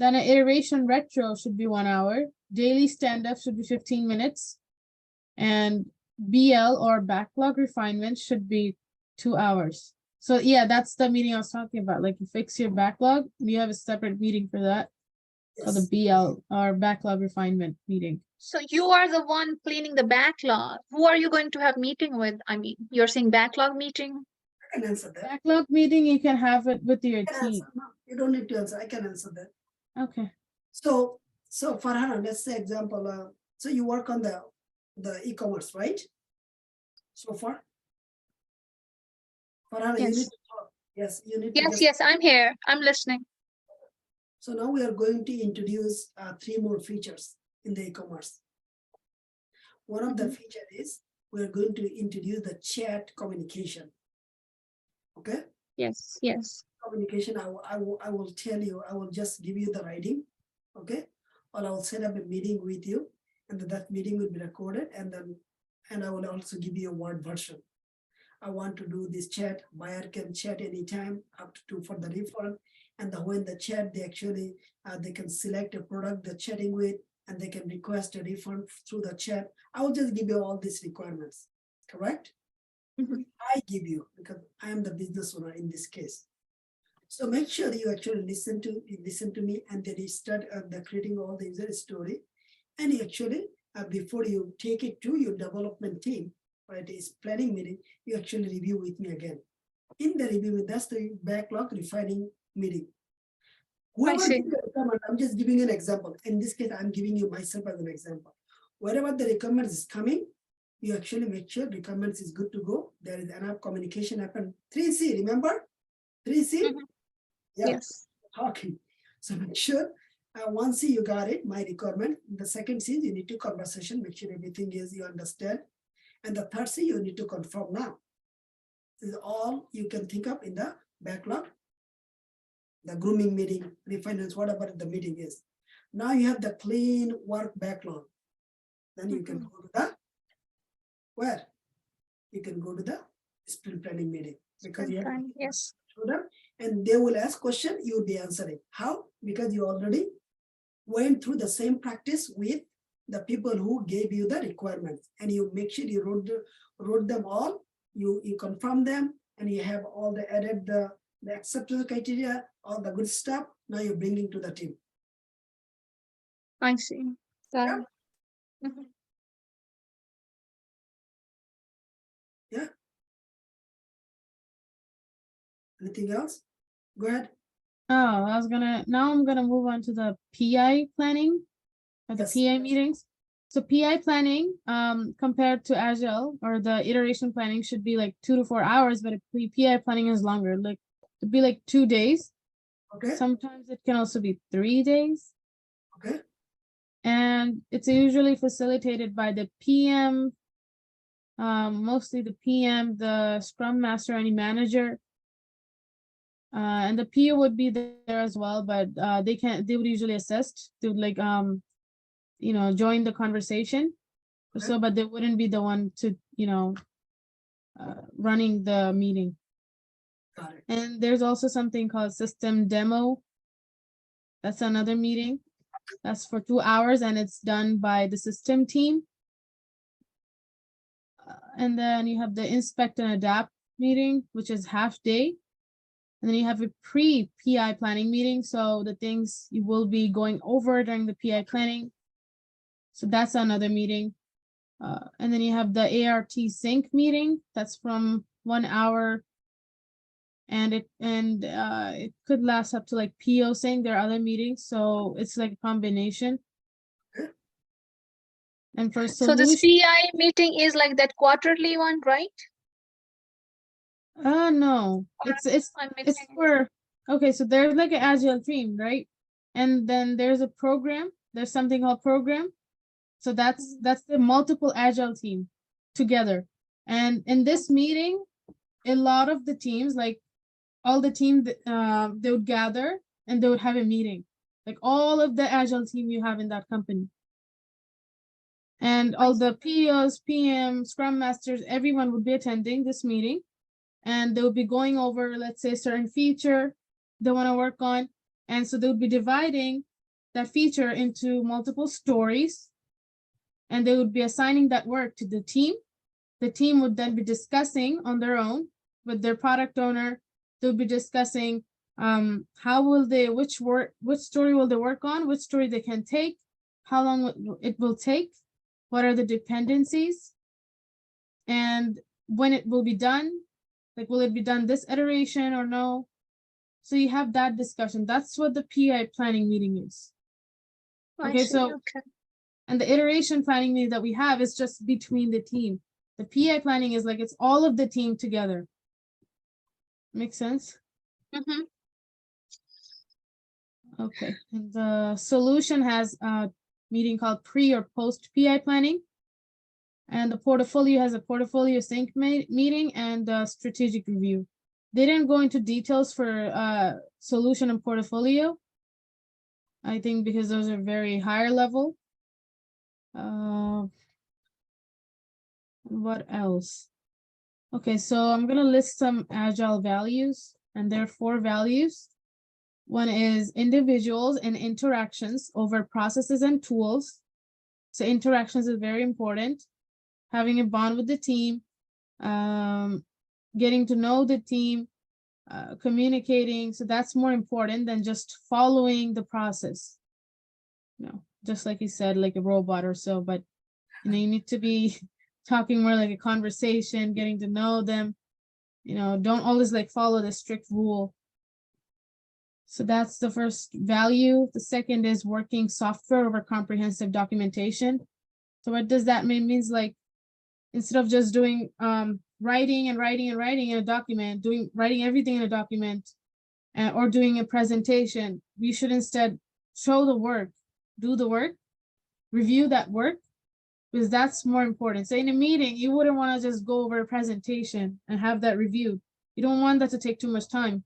Then an iteration retro should be 1 hour. Daily stand-up should be 15 minutes. And BL or backlog refinement should be 2 hours. So yeah, that's the meeting I was talking about. Like you fix your backlog, you have a separate meeting for that. Or the BL or backlog refinement meeting. So you are the one cleaning the backlog. Who are you going to have meeting with? I mean, you're saying backlog meeting? I can answer that. Backlog meeting, you can have it with your I can team. answer. No, you don't need to answer. I can answer that. Okay. So Farhan, let's say example. So you work on the e-commerce, right? So far, Farhan, you Yes. need to talk. Yes, you need to. Yes, yes, I'm here. I'm listening. So now we are going to introduce 3 more features in the e-commerce. One of the feature is we are going to introduce the chat communication. Okay. Yes, yes. Communication. I will tell you. I will just give you the writing. Okay. Or I will set up a meeting with you, and that meeting will be recorded, and I will also give you a word version. I want to do this chat. Buyer can chat anytime up to for the refund. And when the chat, they actually they can select a product they're chatting with, and they can request a refund through the chat. I will just give you all these requirements. Correct? I give you, because I am the business owner in this case. So make sure you actually listen to me, and then you start creating all the user story. And you actually before you take it to your development team, right? It's planning meeting. You actually review with me again. In the review, that's the backlog refining meeting. Whoever gives the requirement, I'm just giving you an example. In this case, I'm giving you myself as an example. Wherever the requirements is coming, you actually make sure requirements is good to go. There is enough communication happen. 3C, remember? 3C? Yeah. Yes. Talking. So make sure 1C you got it, my requirement. The second C, you need to conversation, make sure everything is you understand. And the third C, you need to confirm now. This is all you can think of in the backlog. The grooming meeting, refinance, whatever the meeting is. Now you have the clean work backlog. Then you can go to the where? You can go to the sprint planning meeting, because you have Yes. and they will ask question, you will be answering. How? Because you already went through the same practice with the people who gave you the requirements, and you make sure you wrote them all, you confirm them, and you have all the added the acceptance criteria, all the good stuff. Now you're bringing to the team. I see. Yeah. Yeah. Anything else? Go ahead. Oh, now I'm gonna move on to the PI planning or the Yes. PI meetings. So PI planning, compared to Agile or the iteration planning should be like 2 to 4 hours, but PI planning is longer. Like it'd be like 2 days. Okay. Sometimes it can also be 3 days. Okay. And it's usually facilitated by the PM, mostly the PM, the Scrum Master, any manager. And the PO would be there as well, but they would usually assist. They would like join the conversation. Okay. So, but they wouldn't be the one to running the meeting. Got it. And there's also something called system demo. That's another meeting. That's for 2 hours, and it's done by the system team. And then you have the inspect and adapt meeting, which is half day. And then you have a pre-PI planning meeting. So the things you will be going over during the PI planning. So that's another meeting. And then you have the ART sync meeting. That's from 1 hour. And it could last up to like PO sync. There are other meetings. So it's like a combination. And for So this solution. PI meeting is like that quarterly one, right? No, it's for, okay, so there's like an Agile team, right? And then there's a program, there's something called program. So that's the multiple Agile team together. And in this meeting, a lot of the teams, like all the team, they would gather and they would have a meeting, like all of the Agile team you have in that company. And all the POs, PM, Scrum Masters, everyone would be attending this meeting. And they would be going over, let's say, a certain feature they want to work on. And so they would be dividing that feature into multiple stories, and they would be assigning that work to the team. The team would then be discussing on their own with their product owner. They'll be discussing how will they, which story will they work on, which story they can take, how long it will take, what are the dependencies, and when it will be done, like will it be done this iteration or no? So you have that discussion. That's what the PI planning meeting is. I Okay, see, so okay. and the iteration planning meeting that we have is just between the team. The PI planning is like it's all of the team together. Make sense? Mhm. Okay, and the solution has a meeting called pre or post PI planning. And the portfolio has a portfolio sync meeting and a strategic review. They didn't go into details for solution and portfolio. I think because those are very higher level. What else? Okay, so I'm gonna list some agile values, and there are 4 values. One is individuals and interactions over processes and tools. So interactions is very important. Having a bond with the team, getting to know the team, communicating. So that's more important than just following the process. Just like you said, like a robot or so, but you need to be talking more like a conversation, getting to know them. Don't always like follow the strict rule. So that's the first value. The second is working software over comprehensive documentation. So what does that mean? It means like instead of just doing writing in a document, writing everything in a document, or doing a presentation, we should instead show the work, do the work, review that work, because that's more important. So in a meeting, you wouldn't want to just go over a presentation and have that reviewed. You don't want that to take too much time.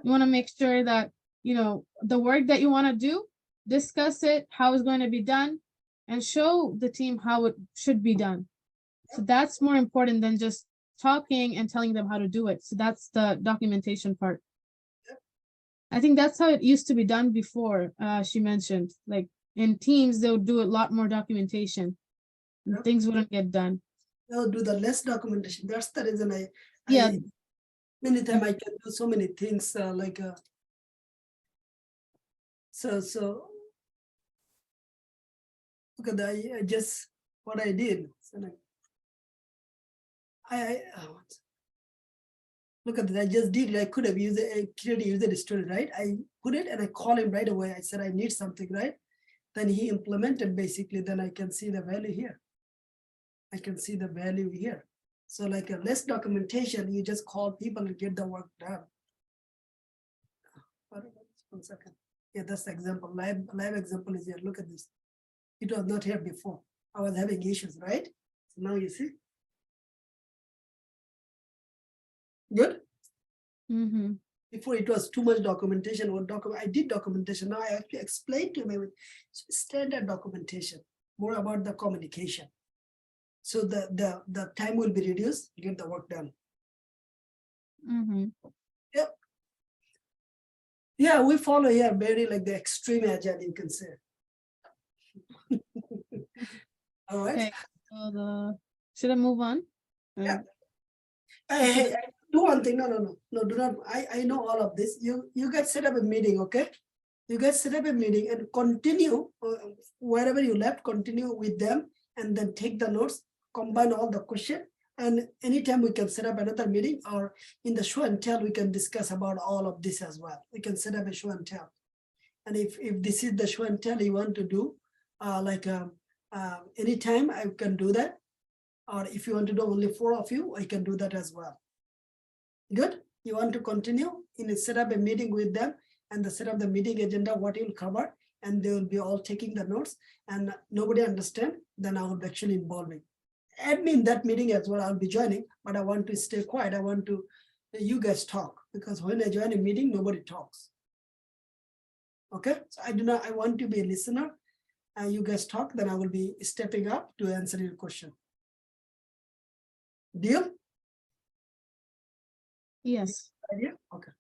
You want to make sure that, the work that you want to do, discuss it, how it's going to be done, and show the team how it should be done. So that's more important than just talking and telling them how to do it. So that's the documentation part. I think that's how it used to be done before. She mentioned, like in teams, they would do a lot more documentation. And things wouldn't get done. They'll do the less documentation. That's the reason Yeah. Many times I can do so many things so look at that. I just what I did. So look at that. I just did. I could have used a created user story, right? I put it and I call him right away. I said I need something, right? Then he implemented basically. Then I can see the value here. I can see the value here. So like a less documentation, you just call people and get the work done. 1 second. Yeah, that's the example. Live example is here. Look at this. It was not here before. I was having issues, right? So now you see. Good. Mm-hmm. Before it was too much documentation. I did documentation. Now I have to explain to him standard documentation, more about the communication. So the time will be reduced, get the work done. Mm-hmm. Yep. Yeah, we follow here very like the extreme agile, you can say. All right. Okay. So should I move on? Yeah. Hey, do one thing. No, do not. I know all of this. You guys set up a meeting, okay? You guys set up a meeting and continue wherever you left, continue with them and then take the notes, combine all the question. And anytime we can set up another meeting or in the show and tell, we can discuss about all of this as well. We can set up a show and tell. And if this is the show and tell you want to do, anytime I can do that. Or if you want to do only 4 of you, I can do that as well. Good. You want to continue set up a meeting with them and set up the meeting agenda, what you'll cover, and they will be all taking the notes and nobody understand, then I will be actually involving. Admin that meeting as well, I'll be joining, but I want to stay quiet. I want to, you guys talk, because when I join a meeting, nobody talks. Okay, so I want to be a listener, and you guys talk, then I will be stepping up to answer your question. Deal? Yes. Idea? Okay.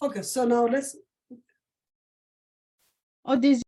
Okay, so now let's. Oh, this